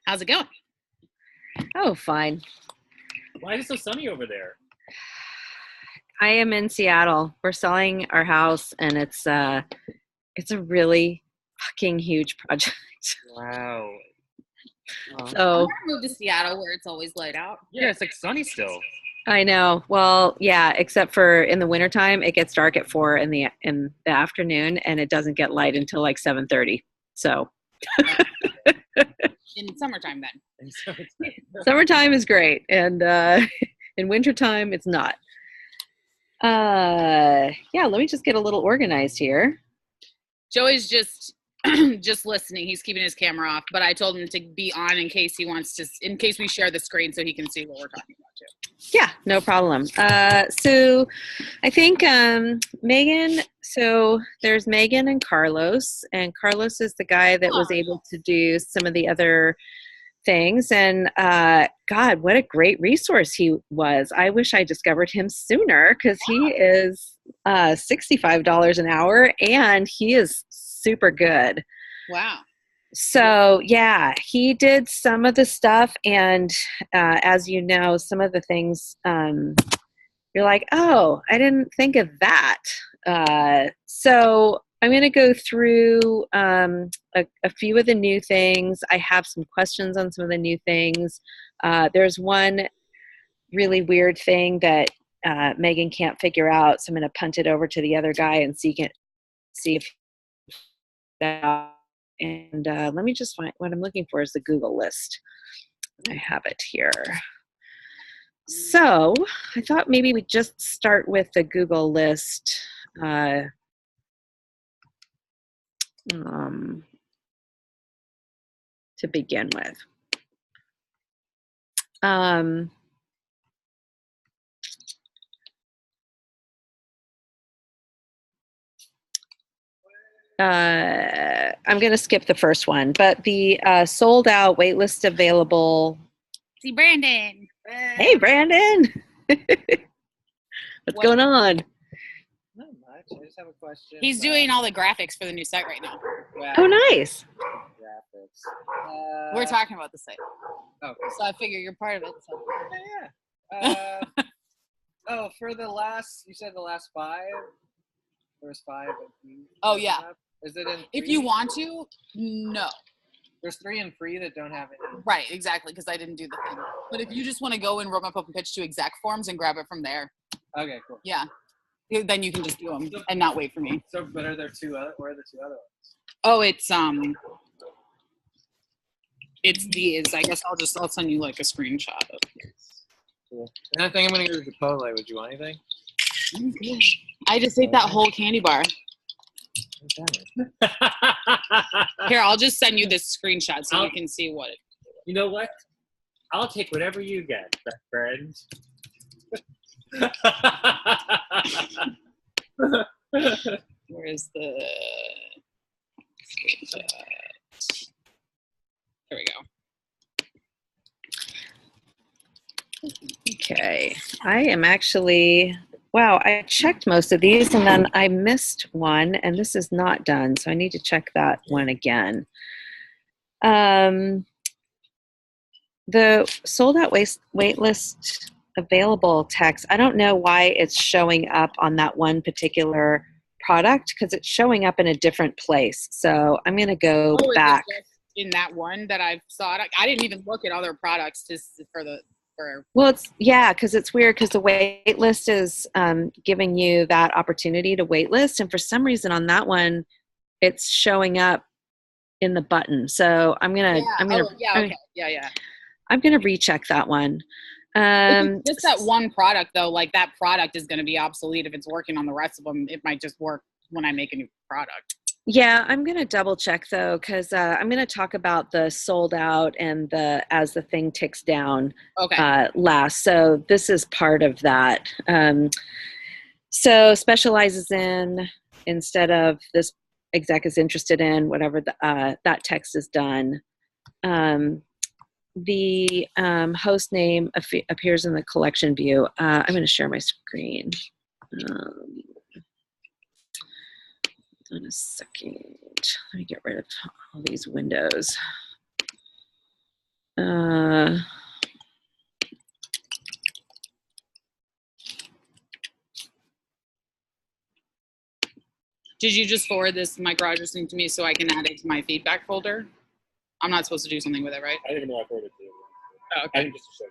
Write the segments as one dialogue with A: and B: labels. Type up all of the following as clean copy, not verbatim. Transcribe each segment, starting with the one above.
A: How's it going?
B: Oh, fine.
C: Why is it so sunny over there?
B: I am in Seattle. We're selling our house, and it's a really fucking huge project.
C: Wow.
A: I
B: So
A: want to move to Seattle where it's always light out.
C: Yeah, it's like sunny still.
B: I know. Well, yeah, except for in the wintertime, it gets dark at 4 in the afternoon, and it doesn't get light until like 7:30. So
A: In summertime then.
B: summertime is great, and in wintertime, it's not. Yeah, let me just get a little organized here.
A: Joey's just listening. He's keeping his camera off, but I told him to be on in case he wants to, in case we share the screen so he can see what we're talking about too.
B: Yeah, no problem. So I think Megan, so there's Megan and Carlos is the guy that was able to do some of the other things. And God, what a great resource he was. I wish I discovered him sooner because he is $65 an hour and he is super good.
A: Wow.
B: So yeah, he did some of the stuff, and as you know, some of the things you're like, oh, I didn't think of that. So I'm going to go through a few of the new things. I have some questions on some of the new things. There's one really weird thing that Megan can't figure out, so I'm going to punt it over to the other guy and see if that. And let me just find what I'm looking for is the Google list. I have it here. So I thought maybe we'd just start with the Google list. To begin with. I'm going to skip the first one, but the sold out, waitlist available.
A: See Brandon.
B: Hey, Brandon. What's going on?
D: Not much. I just have a question.
A: He's doing all the graphics for the new site right now.
B: Oh, nice.
D: Graphics.
A: We're talking about the site.
D: Oh,
A: so I figure you're part of it. So.
D: Yeah. Oh, for the last, you said the last 5? There was 5.
A: Oh, yeah.
D: Is it in free?
A: If you want to, no.
D: There's 3 in free that don't have it.
A: Right, exactly, because I didn't do the thing. But if you just want to go and rope up and pitch to exec forms and grab it from there.
D: Okay, cool.
A: Yeah. Then you can just do them and not wait for me.
D: So, but are there 2 other? Where are the 2 other ones?
A: Oh, it's these. I guess I'll send you like a screenshot of these.
D: Cool. And I think I'm gonna go to Chipotle. Would you want anything?
A: I just ate that whole candy bar. Here, I'll just send you this screenshot so you can see what it.
C: You know what? I'll take whatever you get, friend.
A: Where's the screenshot? There we go.
B: Okay. I am actually, wow, I checked most of these and then I missed one, and this is not done, so I need to check that one again. The sold out wait list available text, I don't know why it's showing up on that one particular product because it's showing up in a different place. So I'm going to go back.
A: In that one that I saw it, I didn't even look at other products just for.
B: Well, it's because it's weird because the wait list is giving you that opportunity to wait list, and for some reason on that one, it's showing up in the button. So I'm gonna recheck that one.
A: Just that one product though, like that product is going to be obsolete if it's working on the rest of them. It might just work when I make a new product.
B: Yeah, I'm going to double check though, because I'm going to talk about the sold out and as the thing ticks down last. So this is part of that. So specializes in, instead of this exec is interested in, whatever that text is done. The host name appears in the collection view. I'm going to share my screen. on a second. Let me get rid of all these windows.
A: Did you just forward this micro address thing to me so I can add it to my feedback folder? I'm not supposed to do something with it, right?
C: I didn't know I forwarded it to you.
A: Oh, okay.
C: I think just to show you.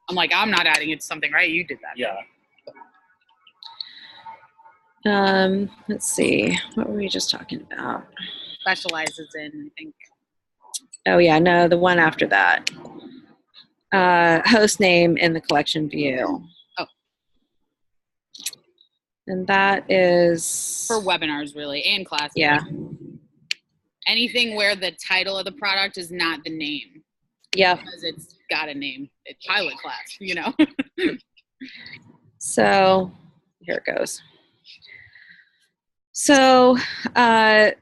A: I'm like, I'm not adding it to something, right? You did that.
C: Yeah.
B: Let's see. What were we just talking about?
A: Specializes in, I think.
B: Oh yeah, no, the one after that. Host name in the collection view.
A: Oh.
B: And that is
A: For webinars, really, and classes.
B: Yeah.
A: Anything where the title of the product is not the name.
B: Yep.
A: Because it's got a name. It's pilot class, you know?
B: So here it goes. So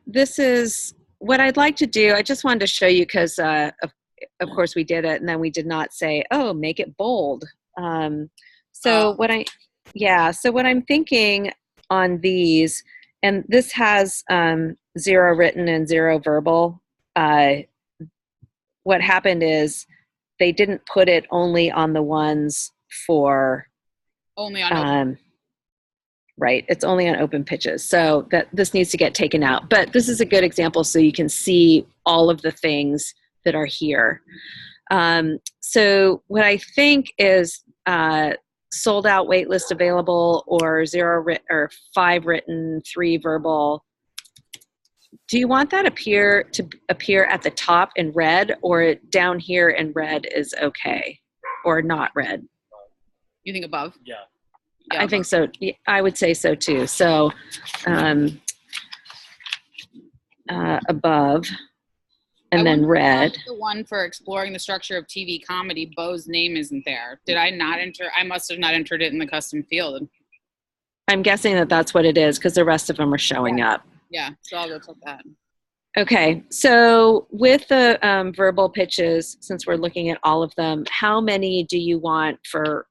B: this is what I'd like to do. I just wanted to show you because, of course, we did it, and then we did not say, "Oh, make it bold." So what I'm thinking on these, and this has 0 written and 0 verbal. What happened is they didn't put it only on the ones for
A: only on open.
B: Right. It's only on open pitches. So that this needs to get taken out. But this is a good example so you can see all of the things that are here. So what I think is sold out wait list available or 0 or 5 written, 3 verbal. Do you want that to appear at the top in red, or down here in red is okay, or not red?
A: You think above?
C: Yeah.
B: I think so. I would say so too. So above, and then red.
A: The one for exploring the structure of TV comedy, Bo's name isn't there. Did I not enter? I must have not entered it in the custom field.
B: I'm guessing that that's what it is because the rest of them are showing up.
A: Yeah, so I'll go check that.
B: Okay, so with the verbal pitches, since we're looking at all of them, how many do you want for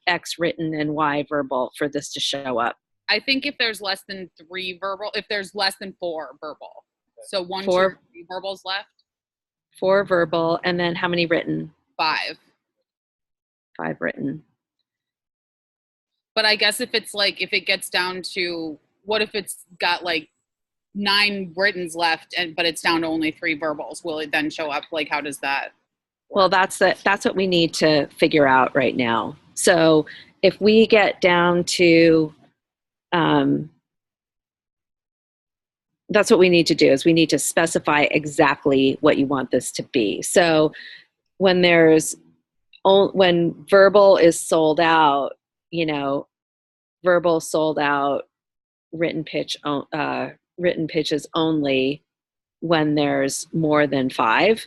B: X written and Y verbal for this to show up?
A: I think if there's less than 3 verbal, if there's less than 4 verbal. So 1, 2, 3 verbals left.
B: 4 verbal, and then how many written?
A: 5.
B: 5 written.
A: But I guess if it's like, if it gets down to, what if it's got like 9 writtens left, but it's down to only 3 verbals? Will it then show up? Like, how does that work?
B: Well, that's what we need to figure out right now. So if we get down to, that's what we need to do, is we need to specify exactly what you want this to be. So when verbal is sold out, verbal sold out, written pitches only when there's more than 5,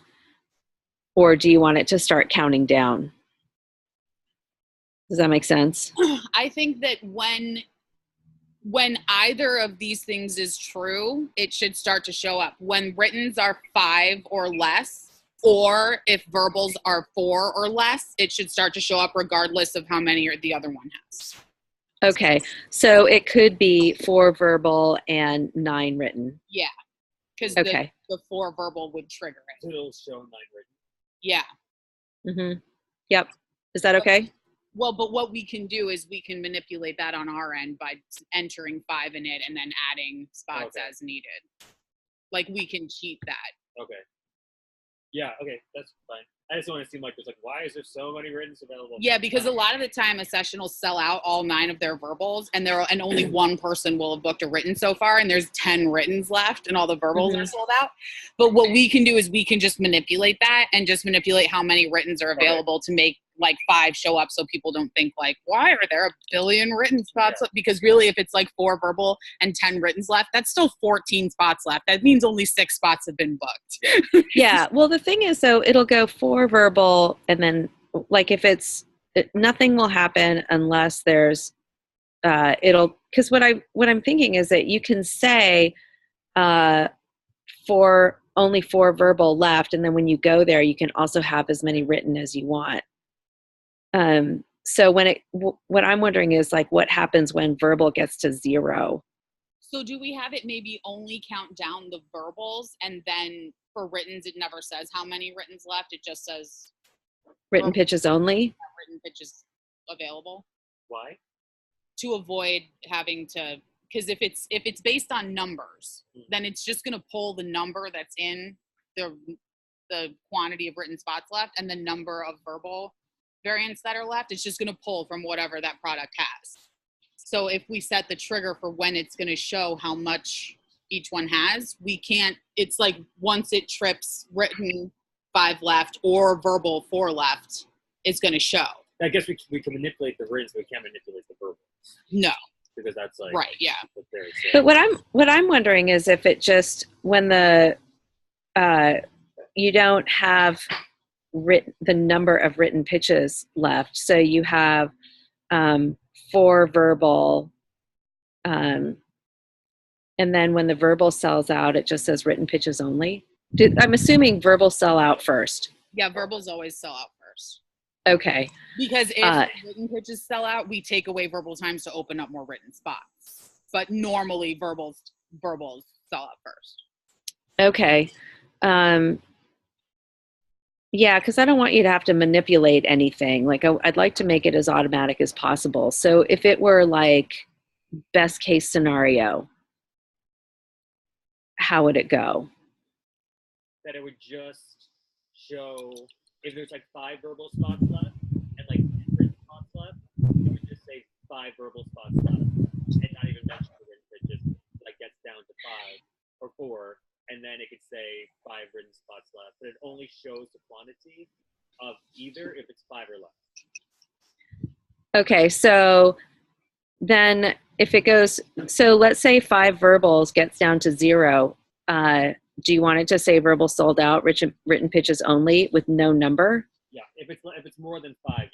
B: or do you want it to start counting down? Does that make sense?
A: I think that when either of these things is true, it should start to show up. When writtens are 5 or less, or if verbals are 4 or less, it should start to show up regardless of how many the other one has.
B: Okay, so it could be 4 verbal and 9 written.
A: Yeah, because the 4 verbal would trigger it.
C: It'll show 9 written.
A: Yeah.
B: Mm-hmm. Yep. Is that okay?
A: Well, but what we can do is we can manipulate that on our end by entering 5 in it and then adding spots as needed. Like, we can cheat that.
C: Okay. Yeah, okay, that's fine. I just don't want to seem like there's why is there so many writtens available?
A: Yeah, because a lot of the time a session will sell out all 9 of their verbals, and only one person will have booked a written so far, and there's 10 writtens left, and all the verbals are sold out. But what we can do is we can just manipulate that and just manipulate how many writtens are available to make 5 show up, so people don't think why are there a billion written spots? Yeah. Because really, if it's 4 verbal and 10 writtens left, that's still 14 spots left. That means only 6 spots have been booked.
B: Yeah. Well, the thing is, though, it'll go 4 verbal, and then if nothing will happen unless there's because what I'm thinking is that you can say for only 4 verbal left, and then when you go there, you can also have as many written as you want. So what I'm wondering is what happens when verbal gets to 0?
A: So do we have it maybe only count down the verbals, and then for writtens, it never says how many writtens left. It just says
B: Written pitches only.
A: written pitches available,
C: Why?
A: to avoid having to, because if it's based on numbers, then it's just going to pull the number that's in the quantity of written spots left and the number of verbal variants that are left. It's just going to pull from whatever that product has. So if we set the trigger for when it's going to show how much each one has, we can't, it's like once it trips written 5 left or verbal 4 left, it's going to show.
C: I guess we can manipulate the written, but we can't manipulate the verbal.
A: No.
C: Because that's like
A: right, yeah.
C: what they're saying.
B: But what I'm wondering is if it just, when the you don't have the number of written pitches left, so you have 4 verbal, and then when the verbal sells out, it just says written pitches only. I'm assuming verbal sell out first.
A: Yeah, verbals always sell out first.
B: Okay.
A: Because if written pitches sell out, we take away verbal times to open up more written spots. But normally verbals sell out first.
B: Okay. Yeah, because I don't want you to have to manipulate anything. Like I'd like to make it as automatic as possible. So if it were like best case scenario, how would it go?
C: That it would just show if there's like 5 verbal spots left and like 10 written spots left, it would just say 5 verbal spots left and not even mention the written pitches. Like gets down to 5 or 4, and then it could say 5 written spots left, but it only shows the quantity of either if it's 5 or less.
B: Okay, so then if it goes, so let's say 5 verbals gets down to 0. Do you want it to say verbal sold out, written pitches only with no number?
C: Yeah, if it's more than 5,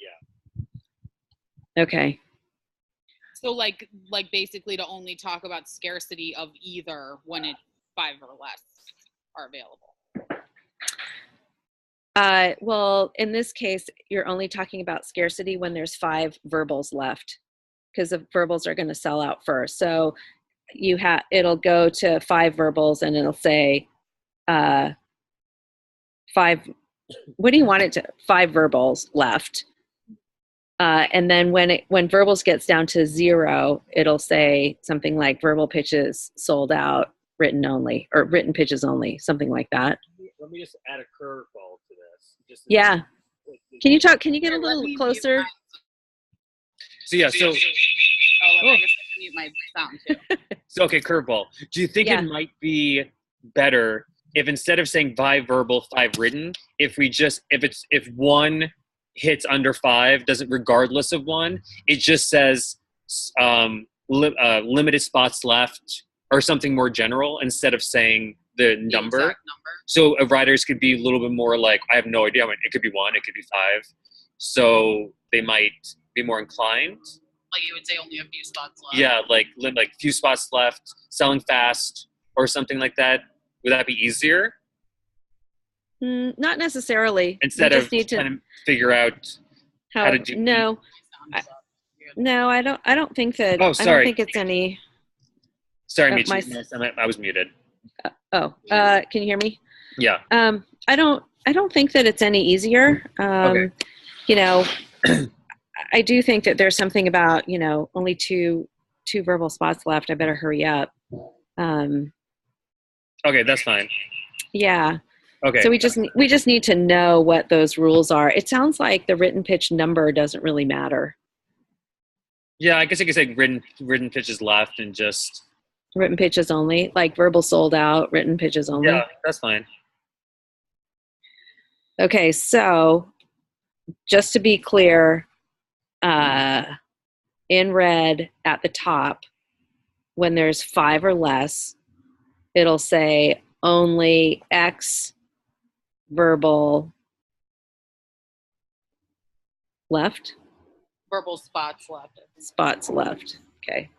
C: yeah.
B: Okay.
A: So like basically to only talk about scarcity of either when it's 5 or less are available.
B: Well, in this case, you're only talking about scarcity when there's 5 verbals left, because the verbals are going to sell out first. So it'll go to 5 verbals and it'll say 5. What do you want it to? 5 verbals left. And then when verbals gets down to 0, it'll say something like verbal pitches sold out, written only, or written pitches only, something like that.
C: Let me just add a curveball to this.
B: Yeah. Can you get a little closer?
C: So yeah,
A: I guess I can mute my sound too.
C: So okay, curveball. Do you think it might be better if instead of saying 5 verbal, 5 written, if one hits under 5, doesn't regardless of one, it just says limited spots left or something more general instead of saying the number. So riders could be a little bit more like, I have no idea. I mean, it could be 1, it could be 5. So they might be more inclined.
A: Like you would say only a few spots left.
C: Yeah, like few spots left, selling fast or something like that. Would that be easier?
B: Not necessarily.
C: Instead of trying to figure out how to do.
B: No, I don't think that.
C: Oh, sorry.
B: I don't think it's any.
C: Sorry, Michi. I was muted.
B: Can you hear me?
C: Yeah.
B: I don't think that it's any easier.
C: Okay.
B: You know, I do think that there's something about, only two verbal spots left. I better hurry up.
C: Okay, that's fine.
B: Yeah.
C: Okay.
B: So we just need to know what those rules are. It sounds like the written pitch number doesn't really matter.
C: Yeah, I guess I could say written pitches left and just
B: written pitches only, like verbal sold out, written pitches only.
C: Yeah, that's fine.
B: Okay, so just to be clear, in red at the top, when there's 5 or less, it'll say only X verbal left.
A: Verbal spots left.
B: Spots left. Okay.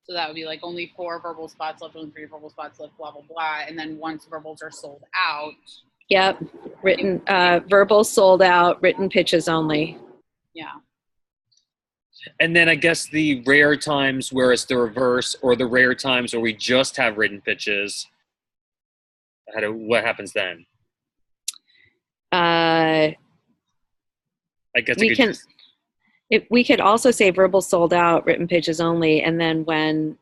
A: So that would be like only 4 verbal spots left, only 3 verbal spots left, blah, blah, blah. And then once verbals are sold out.
B: Yep. Written, verbal sold out, written pitches only.
A: Yeah.
C: And then I guess the rare times where it's the reverse, or the rare times where we just have written pitches, what happens then?
B: Uh,
C: I guess
B: we can. We could also say verbal sold out, written pitches only, and then when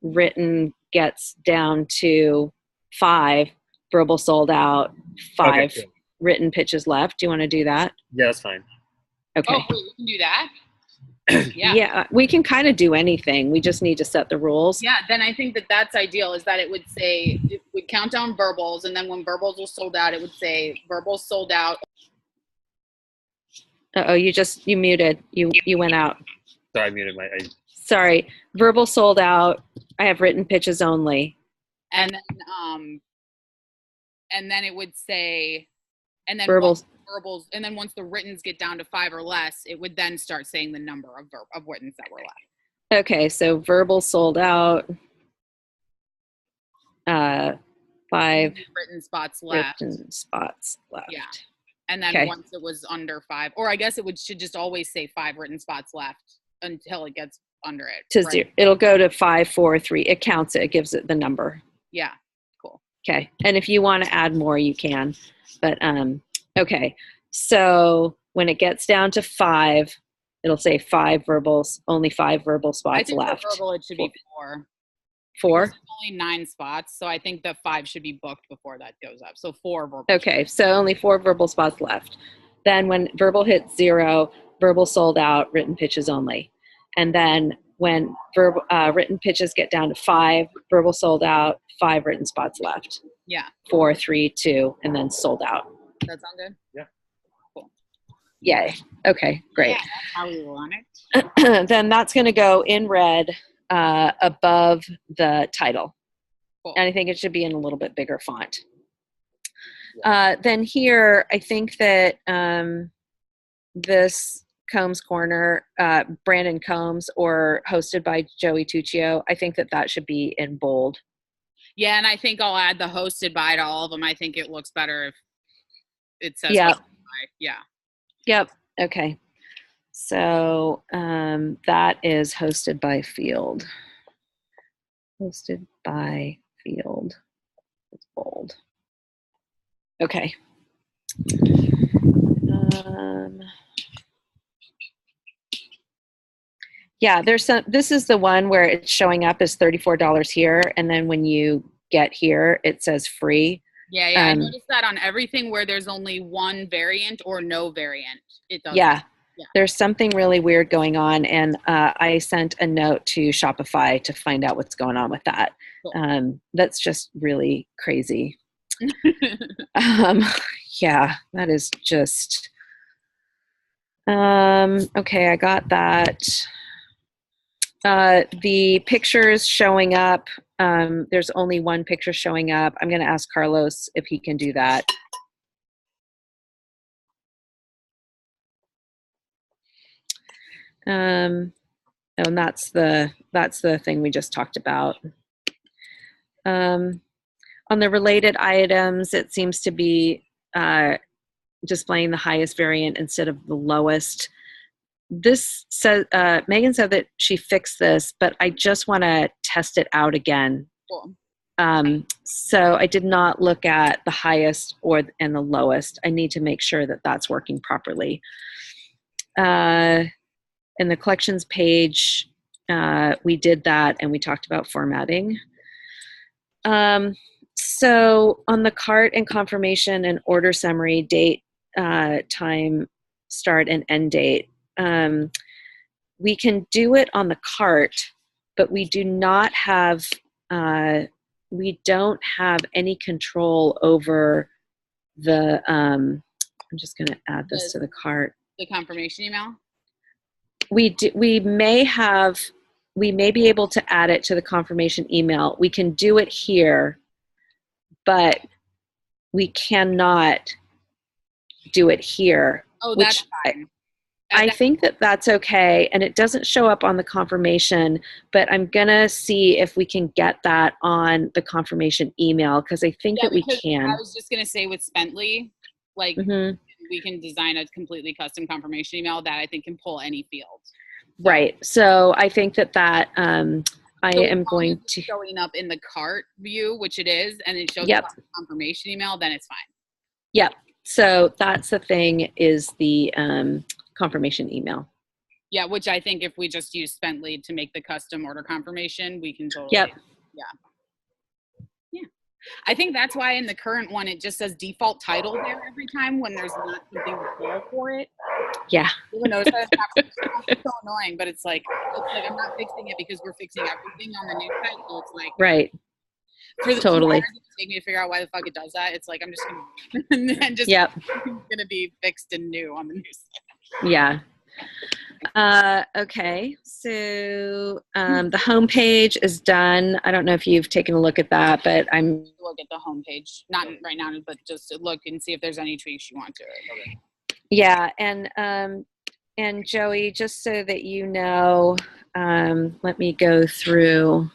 B: written gets down to 5, verbal sold out, 5
C: Okay, cool.
B: written pitches left. Do you want to do that?
C: Yeah, that's fine.
B: Okay.
A: Oh, wait, we can do that?
B: Yeah, we can kind of do anything. We just need to set the rules.
A: Yeah, then I think that that's ideal, is that it would say, it would count down verbals, and then when verbals were sold out, it would say verbals sold out.
B: Uh-oh, you muted. You went out.
C: Sorry, I muted my.
B: Sorry. Verbal sold out. I have written pitches only.
A: And then it would say, and then
B: Verbals.
A: verbals, and then once the writtens get down to 5 or less, it would then start saying the number of writtens that were left.
B: Okay, so verbal sold out. 5
A: written spots left.
B: written spots left.
A: Yeah. And then once it was under 5, or I guess should just always say 5 written spots left until it gets under it.
B: To zero. It'll go to 5, 4, 3. It counts it. It gives it the number.
A: Yeah. Cool.
B: Okay. And if you want to add more, you can. But okay. So when it gets down to 5, it'll say 5 verbals, only 5 verbal spots
A: I think
B: left.
A: for verbal it should be 4.
B: 4?
A: There's only 9 spots, so I think the 5 should be booked before that goes up. So 4 verbal.
B: Okay, so only 4 verbal spots left. Then when verbal hits 0, verbal sold out, written pitches only. And then when written pitches get down to 5, verbal sold out, 5 written spots left.
A: Yeah.
B: 4, 3, 2, and then sold out.
A: That sound good?
C: Yeah.
A: Cool.
B: Yay. Okay, great.
A: Yeah, that's how we want it.
B: Then that's going to go in red above the title.
A: Cool.
B: And I think it should be in a little bit bigger font. Then here, I think that this Combs Corner, Brandon Combs, or hosted by Joey Tuccio, I think that should be in bold.
A: Yeah, and I think I'll add the hosted by to all of them. I think it looks better if it says
B: Yeah.
A: hosted by. Yeah.
B: Yep. Okay. So that is hosted by Field. Hosted by Field. It's bold. Okay. Yeah, this is the one where it's showing up as $34 here, and then when you get here, it says free.
A: Yeah, I noticed that on everything where there's only one variant or no variant. It does.
B: Yeah. There's something really weird going on, and I sent a note to Shopify to find out what's going on with that.
A: Cool.
B: That's just really crazy. Yeah, that is just okay. I got that. The pictures showing up, there's only one picture showing up. I'm going to ask Carlos if he can do that. And that's the thing we just talked about. On the related items, it seems to be displaying the highest variant instead of the lowest. This says Megan said that she fixed this, but I just want to test it out again.
A: Cool.
B: So I did not look at the highest and the lowest. I need to make sure that that's working properly. In the collections page, we did that, and we talked about formatting. So on the cart and confirmation and order summary, date, time, start and end date, we can do it on the cart, but we do not have, we don't have any control over the, I'm just going to add this to the cart.
A: The confirmation email?
B: We may be able to add it to the confirmation email. We can do it here, but we cannot do it here.
A: Oh, that's fine.
B: I think that's okay, and it doesn't show up on the confirmation, but I'm going to see if we can get that on the confirmation email, because I think that we can.
A: I was just going to say with Spently, like, we can design a completely custom confirmation email that I think can pull any field.
B: Right. So I think that I
A: So as
B: am
A: long
B: going
A: as it's
B: to.
A: showing up in the cart view, which it is, and it shows
B: Yep.
A: up on the confirmation email, then it's fine.
B: Yep. So that's the thing, is the confirmation email.
A: Yeah, which I think if we just use Spent Lead to make the custom order confirmation, we can totally.
B: Yep.
A: Yeah. I think that's why in the current one it just says default title there every time when there's not something to pull for it.
B: Yeah.
A: Even though it's so annoying, but it's like I'm not fixing it because we're fixing everything on the new site. So it's like
B: Right.
A: for the
B: Totally.
A: take me to figure out why the fuck it does that. It's like I'm just gonna and just
B: Yep.
A: gonna be fixed and new on the new site.
B: Yeah. Okay. So the homepage is done. I don't know if you've taken a look at that, but I'm
A: Look at the homepage, not right now, but just look and see if there's any tweaks you want to it. Okay.
B: yeah. And Joey, just so that you know, let me go through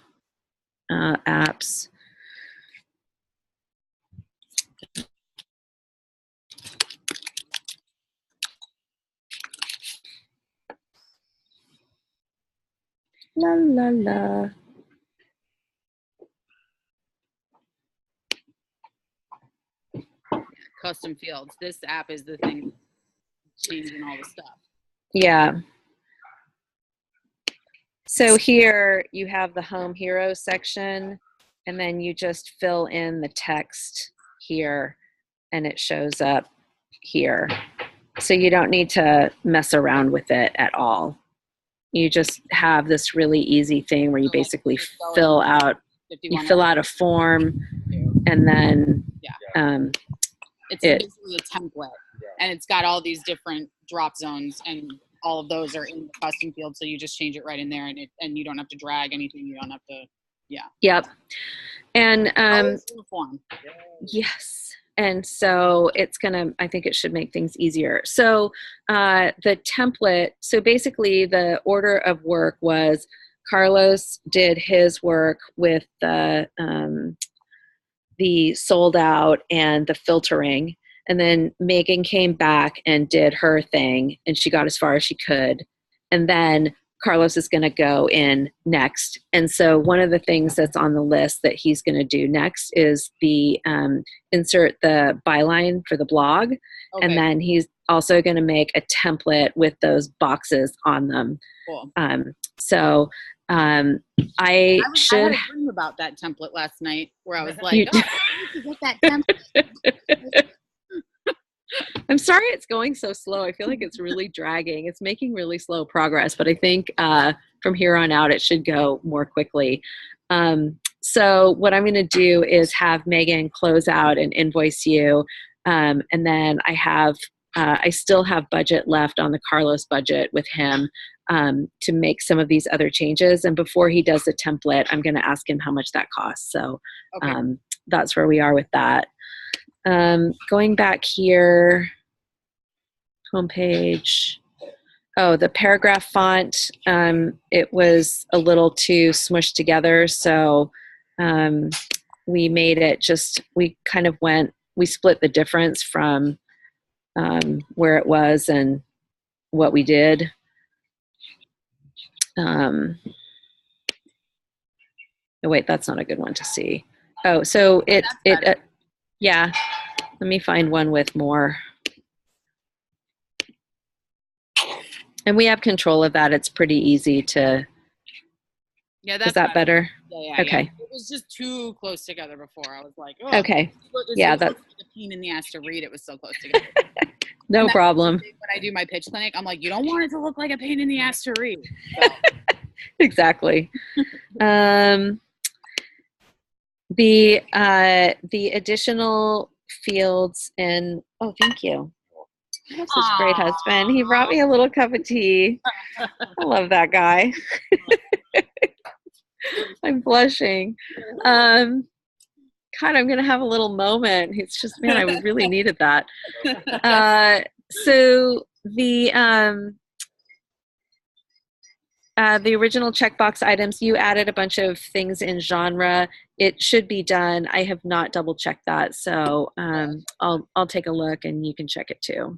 B: apps. La la la.
A: Custom fields. This app is the thing changing all the stuff.
B: Yeah. So here you have the Home Hero section, and then you just fill in the text here, and it shows up here. So you don't need to mess around with it at all. You just have this really easy thing where you basically fill out a form, and then
A: it's basically a template, and it's got all these different drop zones, and all of those are in the custom field. So you just change it right in there, and you don't have to drag anything. You don't have to,
B: Yep. And
A: form.
B: yes. And so I think it should make things easier. So the template, so basically the order of work was Carlos did his work with the sold out and the filtering. And then Megan came back and did her thing, and she got as far as she could. And then Carlos is going to go in next. And so one of the things that's on the list that he's going to do next is the insert the byline for the blog. Okay. And then he's also going to make a template with those boxes on them.
A: Cool.
B: I
A: had a dream about that template last night where I was like, I need to get that template.
B: I'm sorry it's going so slow. I feel like it's really dragging. It's making really slow progress, but I think from here on out it should go more quickly. So what I'm going to do is have Megan close out and invoice you, and then I still have budget left on the Carlos budget with him to make some of these other changes. And before he does the template, I'm going to ask him how much that costs. So that's where we are with that. Going back here, homepage. Oh, the paragraph font, it was a little too smushed together. So we made it we split the difference from where it was and what we did. Oh, wait, that's not a good one to see. Oh, so yeah, let me find one with more. And we have control of that. It's pretty easy to.
A: Yeah, that's
B: is that better?
A: Yeah.
B: Okay.
A: Yeah. It was just too close together before. I was like,
B: okay.
A: That's like a pain in the ass to read. It was so close together.
B: No problem.
A: When I do my pitch clinic, I'm like, you don't want it to look like a pain in the ass to read. So.
B: Exactly. The additional fields in. Oh, thank you. I have such a great husband. He brought me a little cup of tea. I love that guy. I'm blushing. God, I'm going to have a little moment. It's just, man, I really needed that. So the original checkbox items, you added a bunch of things in genre. It should be done. I have not double checked that. So I'll take a look and you can check it too.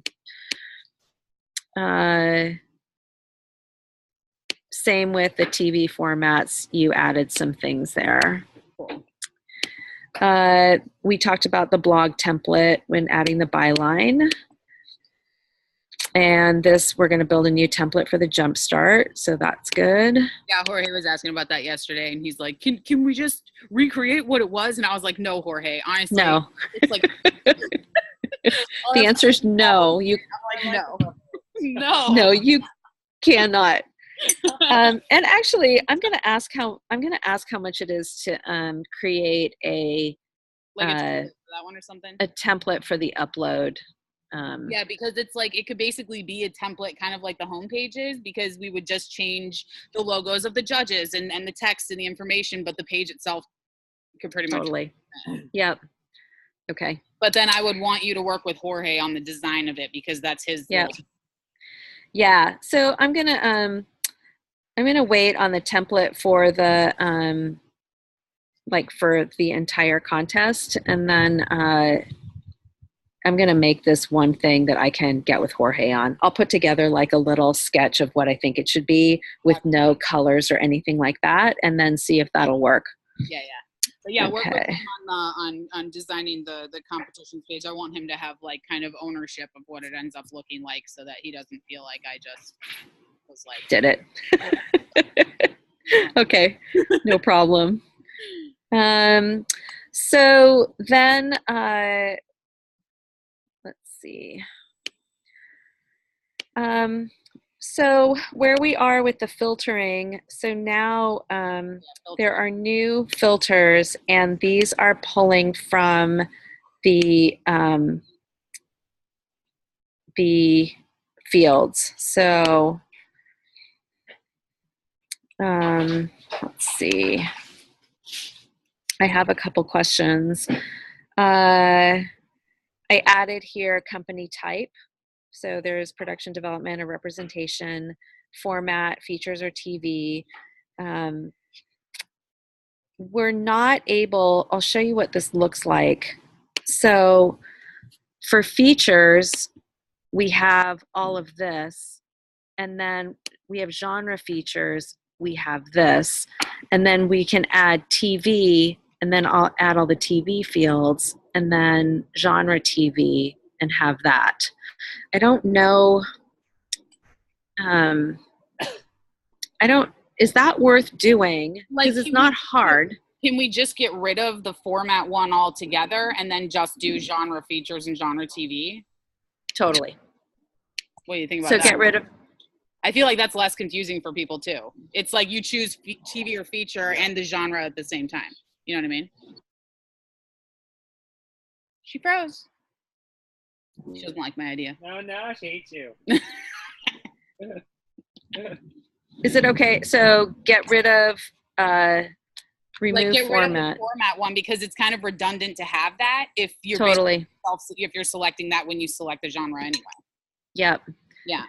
B: same with the TV formats. You added some things there.
A: Cool.
B: We talked about the blog template when adding the byline. And this, we're going to build a new template for the jumpstart. So that's good.
A: Yeah, Jorge was asking about that yesterday, and he's like, can we just recreate what it was? And I was like, no, Jorge, honestly.
B: No.
A: It's like,
B: the answer is no. You
A: I'm like, no. No.
B: No, you cannot. And actually, I'm going to ask how much it is to create a
A: like a template for that one or something.
B: A template for the upload.
A: Yeah, because it's like it could basically be a template, kind of like the home pages, because we would just change the logos of the judges and the text and the information, but the page itself could pretty much.
B: Totally. Yep. Okay.
A: But then I would want you to work with Jorge on the design of it, because that's his.
B: Yeah. Yeah. So I'm gonna wait on the template for the for the entire contest, and then I'm going to make this one thing that I can get with Jorge on. I'll put together like a little sketch of what I think it should be with no colors or anything like that, and then see if that'll work.
A: Yeah. But yeah, work with
B: Okay.
A: him on designing the competition page. I want him to have like kind of ownership of what it ends up looking like, so that he doesn't feel like I just was like
B: did it. Okay, no problem. So then, let's see. So where we are with the filtering, so now there are new filters, and these are pulling from the fields. So let's see. I have a couple questions. I added here company type. So there's production development or representation, format, features or TV. We're not able, I'll show you what this looks like. So for features, we have all of this, and then we have genre features, we have this, and then we can add TV, and then I'll add all the TV fields, and then genre TV, and have that. I don't know, is that worth doing? Because it's not hard.
A: Can we just get rid of the format one altogether and then just do genre features and genre TV?
B: Totally.
A: What do you think about that?
B: So get rid of.
A: I feel like that's less confusing for people too. It's like you choose TV or feature and the genre at the same time. You know what I mean? She froze. She doesn't like my idea.
C: No, she hates you.
B: Is it okay? So get rid of remove
A: get
B: format.
A: rid of the format one, because it's kind of redundant to have that if you're
B: totally
A: if you're selecting that when you select the genre anyway.
B: Yep.
A: Yeah.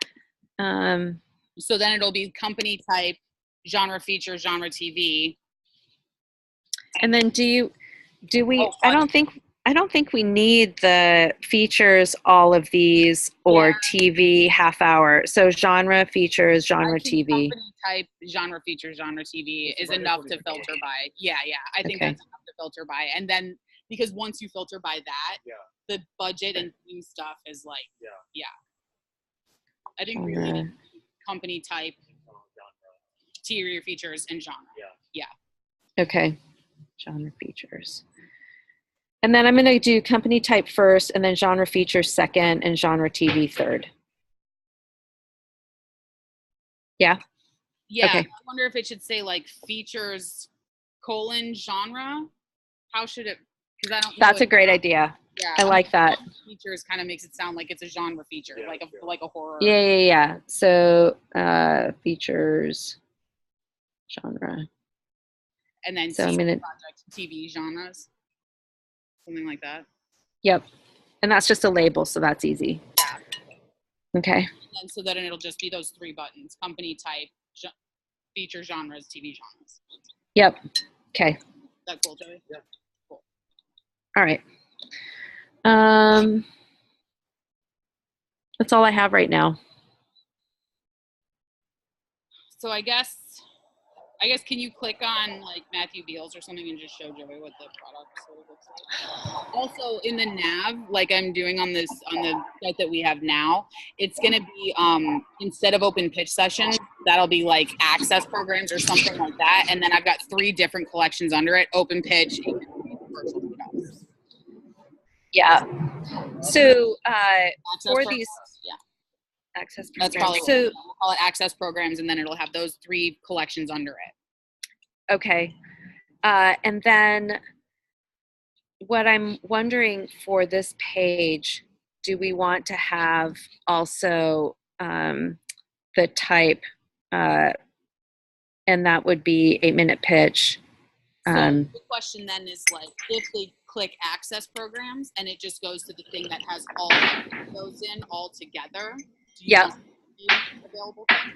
A: So then it'll be company type, genre feature, genre TV.
B: And then do we? I don't think we need the features, all of these, or TV half hour. So genre features, genre TV.
A: Company type, genre features, genre TV is enough to filter by. Yeah. I think that's enough to filter by. And then, because once you filter by that, the budget and theme stuff is like, I think we need company type, TV features, and genre. Yeah.
B: Okay. Genre features. And then I'm going to do company type first, and then genre features second, and genre TV third. Yeah?
A: Yeah.
B: Okay.
A: I wonder if it should say like features : genre. How should it? Because I don't know.
B: That's a great idea.
A: Yeah.
B: I like that.
A: Features kind of makes it sound like it's a genre feature, like a horror.
B: Yeah. So features, genre.
A: And then
B: so I'm gonna
A: project TV genres. Something like that.
B: Yep. And that's just a label, so that's easy. Okay.
A: And so then it'll just be those three buttons: company type, feature genres, TV genres.
B: Yep. Okay.
A: Is that cool, Joey? Yeah. Cool.
B: All right. That's all I have right now.
A: So I guess can you click on like Matthew Beals or something and just show Joey what the product sort of looks like? Also in the nav, like I'm doing on the site that we have now, it's gonna be instead of open pitch sessions, that'll be like access programs or something like that. And then I've got 3 different collections under it: open pitch, virtual meetups.
B: Yeah. So for
A: Programs.
B: these access programs,
A: That's probably
B: so
A: we'll call it access programs, and then it'll have those 3 collections under it.
B: okay. And then what I'm wondering for this page, do we want to have also the type, and that would be 8-minute pitch.
A: So the question then is like, if they click access programs and it just goes to the thing that has all those in all together, do you want the available thing?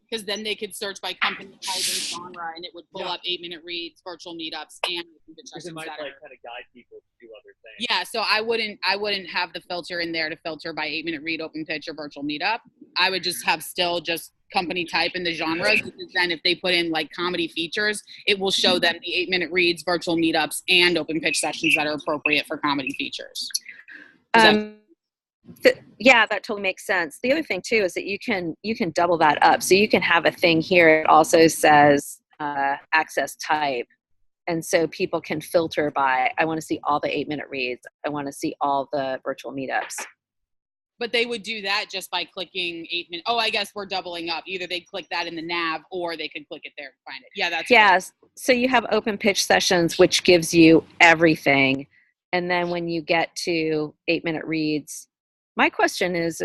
A: Because then they could search by company type and genre, and it would pull up 8-minute reads, virtual meetups, and
C: Because it might like kind of guide people to do other things.
A: Yeah, so I wouldn't have the filter in there to filter by 8-minute read, open pitch, or virtual meetup. I would just have still just company type and the genres, because then if they put in like comedy features, it will show them the 8-minute reads, virtual meetups, and open pitch sessions that are appropriate for comedy features.
B: Yeah, that totally makes sense. The other thing too is that you can double that up. So you can have a thing here that also says access type. And so people can filter by, I want to see all the 8-minute reads. I want to see all the virtual meetups.
A: But they would do that just by clicking 8-minute. Oh, I guess we're doubling up. Either they click that in the nav or they could click it there and find it. Yeah, that's
B: yes. Right. So you have open pitch sessions, which gives you everything. And then when you get to 8-minute reads, my question is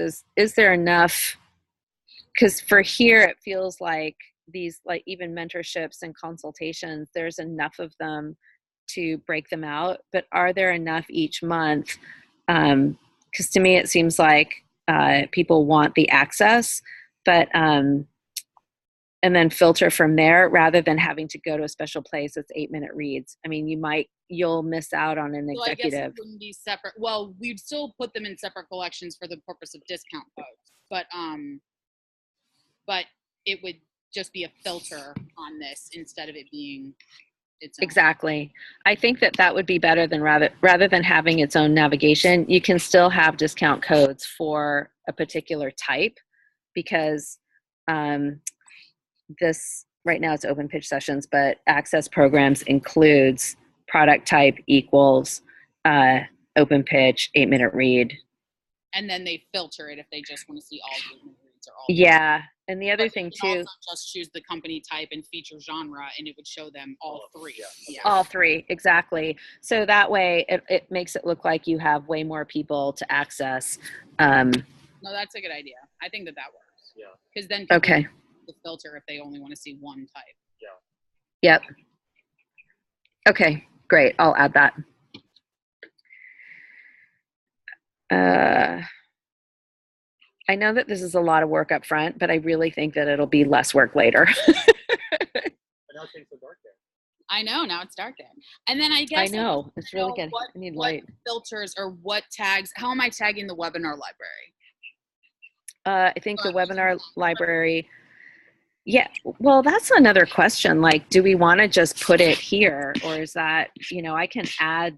B: there enough? Because for here, it feels like these, like even mentorships and consultations, there's enough of them to break them out. But are there enough each month? Because to me, it seems like people want the access, but and then filter from there rather than having to go to a special place that's 8-minute reads. I mean, you'll miss out on an executive.
A: I guess it wouldn't be separate. Well, we'd still put them in separate collections for the purpose of discount codes, but it would just be a filter on this instead of it being its own.
B: Exactly. I think that would be better than rather than having its own navigation. You can still have discount codes for a particular type, because this right now it's open pitch sessions, but access programs includes product type equals open pitch, 8-minute read.
A: And then they filter it if they just want to see all 8-minute reads or all.
B: Yeah. And the other thing too,
A: also just choose the company type and feature genre, and it would show them all 3.
B: Yeah. All 3, exactly. So that way it makes it look like you have way more people to access.
A: No, that's a good idea. I think that works.
C: Yeah.
A: Because then people
B: okay.
A: The filter if they only want to see one type.
C: Yeah.
B: Yep. Okay, great. I'll add that. I know that this is a lot of work up front, but I really think that it'll be less work later.
C: Now things are dark there.
A: I know, now it's dark there. And then I guess
B: I know, it's really good.
A: I
B: need
A: what
B: light.
A: Filters or what tags, how am I tagging the webinar library?
B: I think the webinar library, yeah, well, that's another question. Like, do we want to just put it here, or is that, I can add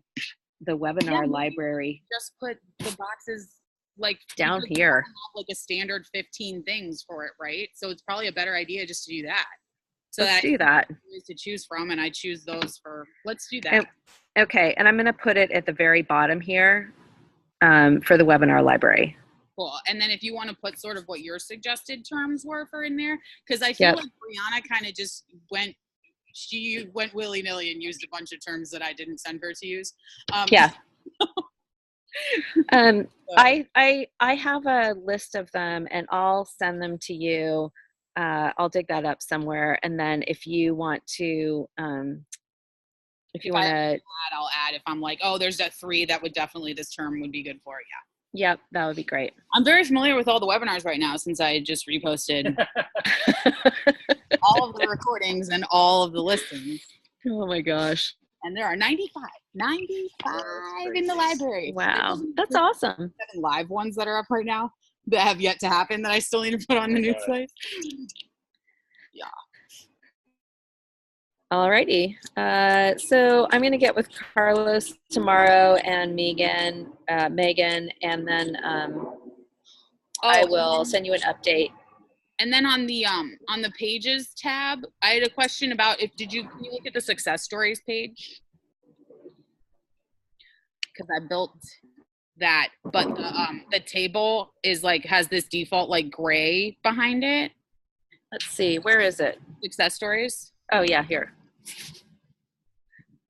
B: the webinar library.
A: Just put the boxes like
B: down here.
A: Like a standard 15 things for it, right? So it's probably a better idea just to do that. So
B: let's do that.
A: To choose from, and I choose those for. Let's do that.
B: Okay, and I'm going to put it at the very bottom here for the webinar library.
A: Cool. And then if you want to put sort of what your suggested terms were for in there, because I feel like Brianna kind of just went willy-nilly and used a bunch of terms that I didn't send her to use.
B: Yeah. I have a list of them, and I'll send them to you. I'll dig that up somewhere, and then if you want to, if you want to
A: add, I'll add. If I'm like, oh, there's that 3 that would definitely this term would be good for. Yeah.
B: Yep, that would be great.
A: I'm very familiar with all the webinars right now since I just reposted all of the recordings and all of the listings.
B: Oh my gosh.
A: And there are 95 in the library.
B: Wow, that's awesome.
A: 7 live ones that are up right now. that have yet to happen that I still need to put on the new site. Yeah.
B: Alrighty. So I'm going to get with Carlos tomorrow and Megan, and then I will send you an update.
A: And then on the pages tab, I had a question about can you look at the success stories page? Because I built that, but the table is like has this default like gray behind it.
B: Let's see, where is it?
A: Success stories.
B: Oh yeah, here.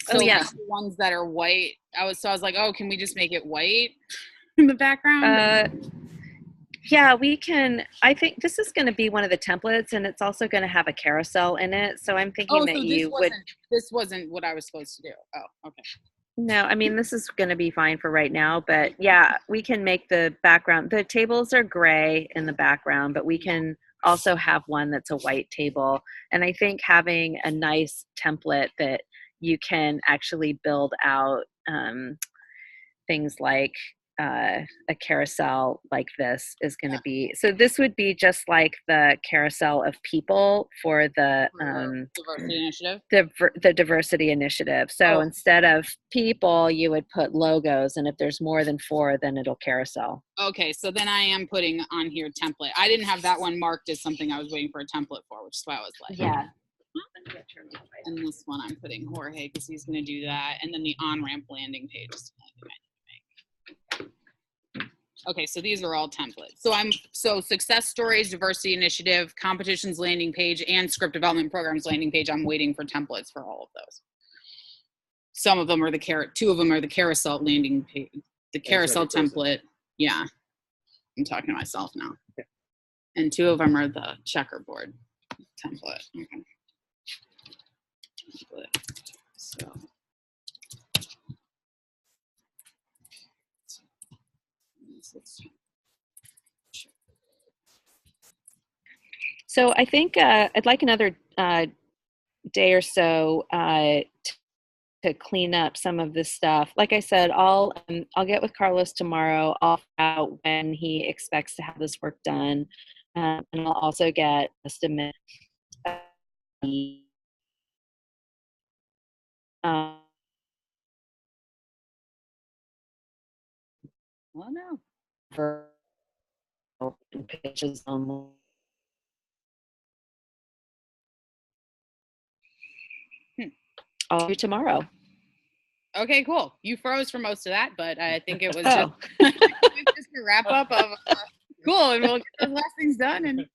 A: So like the ones that are white, I was like, oh, can we just make it white in the background?
B: Yeah, we can. I think this is going to be one of the templates, and it's also going to have a carousel in it. So I'm thinking that you would.
A: This wasn't what I was supposed to do. Oh, okay.
B: No, I mean, this is going to be fine for right now, but yeah, we can make the background. The tables are gray in the background, but we can also have one that's a white table. And I think having a nice template that you can actually build out things like a carousel like this is going to be, so this would be just like the carousel of people for the
A: diversity initiative.
B: The diversity initiative. So instead of people, you would put logos, and if there's more than 4, then it'll carousel.
A: Okay, so then I am putting on here template. I didn't have that one marked as something I was waiting for a template for, which is why I was like,
B: yeah.
A: And this one I'm putting Jorge because he's going to do that, and then the on-ramp landing page is okay, so these are all templates. So success stories, diversity initiative, competitions landing page, and script development programs landing page. I'm waiting for templates for all of those. Some of them are two of them are the carousel landing page, the carousel template. Yeah, I'm talking to myself now. Okay. And 2 of them are the checkerboard template. Okay. So.
B: So I think I'd like another day or so to clean up some of this stuff. Like I said, I'll get with Carlos tomorrow. I'll find out when he expects to have this work done, and I'll also get a estimate.
A: Well, no.
B: For pages only. I'll do tomorrow.
A: Okay, cool. You froze for most of that, but I think it was just, just a wrap up of cool, and we'll get those last things done. And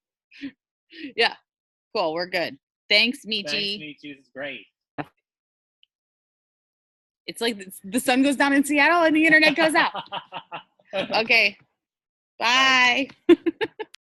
A: yeah, cool. We're good. Thanks, Michi.
C: Thanks, Michi. This is great.
A: It's like the sun goes down in Seattle and the internet goes out. Okay. Bye.